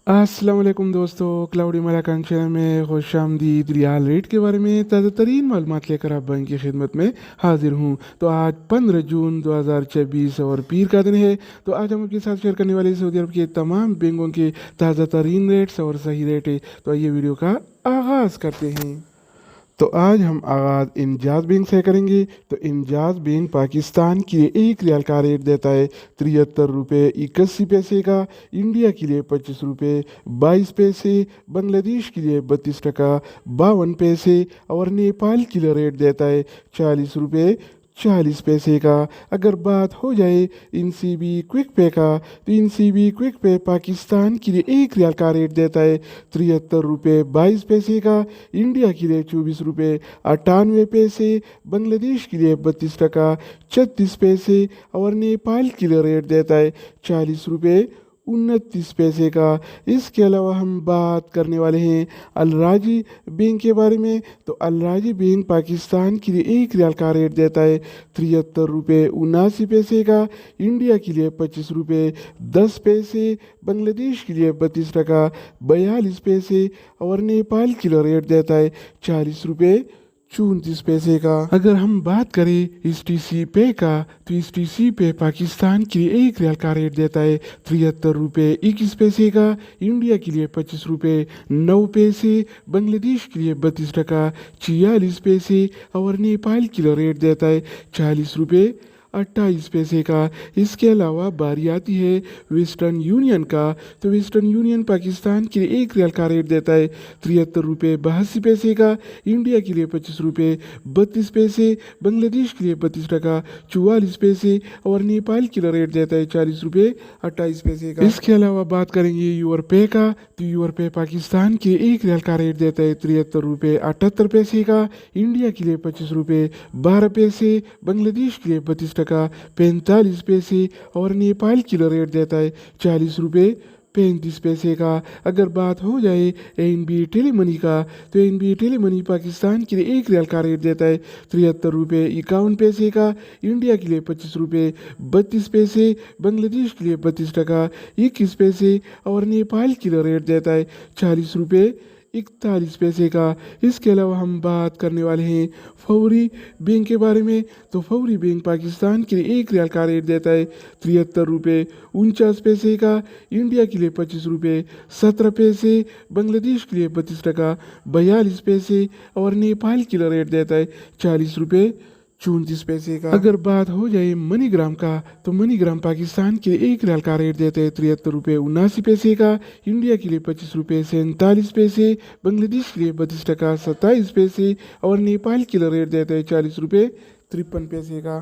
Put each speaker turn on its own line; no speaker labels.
अस्सलाम वालेकुम दोस्तों, क्लाउडी मलाकान चैनल में खुश आमदीद। रियाल रेट के बारे में ताज़ा तरीन मालूमात लेकर आप बैंक की खिदमत में हाजिर हूँ। तो आज 15 जून 2024 और पीर का दिन है। तो आज हम आपके साथ शेयर करने वाले सऊदी अरब के तमाम बैंकों के ताज़ा तरीन रेट्स और सही रेट है। तो आइए वीडियो का आगाज़ करते हैं। तो आज हम आगाज़ इंजाज बैंक से करेंगे। तो इंजाज बैंक पाकिस्तान के लिए एक रियाल का रेट देता है 73 रुपये 81 पैसे का, इंडिया के लिए 25 रुपये 22 पैसे, बांग्लादेश के लिए 32 टका 52 पैसे और नेपाल के लिए रेट देता है 40 रुपये 40 पैसे का। अगर बात हो जाए इनसीबी क्विक पे का, तो इनसीबी क्विक पे पाकिस्तान के लिए एक रियाल का रेट देता है 73 रुपये 22 पैसे का, इंडिया के लिए 24 रुपये 98 पैसे, बांग्लादेश के लिए 32 टका 36 पैसे और नेपाल के लिए रेट देता है 40 रुपये 29 पैसे का। इसके अलावा हम बात करने वाले हैं अल राजी बैंक के बारे में। तो अल राजी बैंक पाकिस्तान के लिए एक रियाल का रेट देता है 73 रुपये 79 पैसे का, इंडिया के लिए 25 रुपये 10 पैसे, बांग्लादेश के लिए 32 टका 42 पैसे और नेपाल के लिए रेट देता है 40 रुपये 34 पैसे का। अगर हम बात करें एस टी सी पे का, तो एस टी सी पे पाकिस्तान के लिए एक रियाल का रेट देता है 73 रुपये 21 पैसे का, इंडिया के लिए 25 रुपये 9 पैसे, बांग्लादेश के लिए 32 टका 46 पैसे और नेपाल के लिए रेट देता है 40 रुपये 28 पैसे का। इसके अलावा बारी आती है वेस्टर्न यूनियन का। तो वेस्टर्न यूनियन पाकिस्तान के लिए एक रियाल का रेट देता है 73 रुपये 82 पैसे का, इंडिया के लिए 25 रुपये 32 पैसे, बांग्लादेश के लिए 32 टका 44 पैसे और नेपाल के लिए रेट देता है 40 रुपये 28 पैसे का। इसके अलावा बात करेंगे यूर पे का। तो यूर पे पाकिस्तान के एक रियाल का रेट देता है 73 रुपये 78 पैसे का, इंडिया के लिए 25 रुपये 12 पैसे, बांग्लादेश के लिए 32 टका 45 पैसे और नेपाल के लिए रेट देता है 40 रुपये 35 पैसे का। अगर बात हो जाए एनबी टेली मनी का, तो एनबी टेली मनी पाकिस्तान के लिए एक रियाल का रेट देता है 73 रुपये 51 पैसे का, इंडिया के लिए 25 रुपये 32 पैसे, बांग्लादेश के लिए 32 टका 21 पैसे और नेपाल के लिए रेट देता है 40 रुपये 41 पैसे का। इसके अलावा हम बात करने वाले हैं फौरी बैंक के बारे में। तो फौरी बैंक पाकिस्तान के लिए एक रियाल का रेट देता है 73 रुपये 49 पैसे का, इंडिया के लिए 25 रुपये 17 पैसे, बांग्लादेश के लिए 32 टका 42 पैसे और नेपाल के लिए रेट देता है 40 रुपये 34 पैसे का। अगर बात हो जाए मनीग्राम का, तो मनीग्राम पाकिस्तान के लिए एक रियाल का रेट देते हैं 73 रुपये 79 पैसे का, इंडिया के लिए 25 रुपये 47 पैसे, बांग्लादेश के लिए 32 टका 27 पैसे और नेपाल के लिए रेट देते हैं 40 रुपये 53 पैसे का।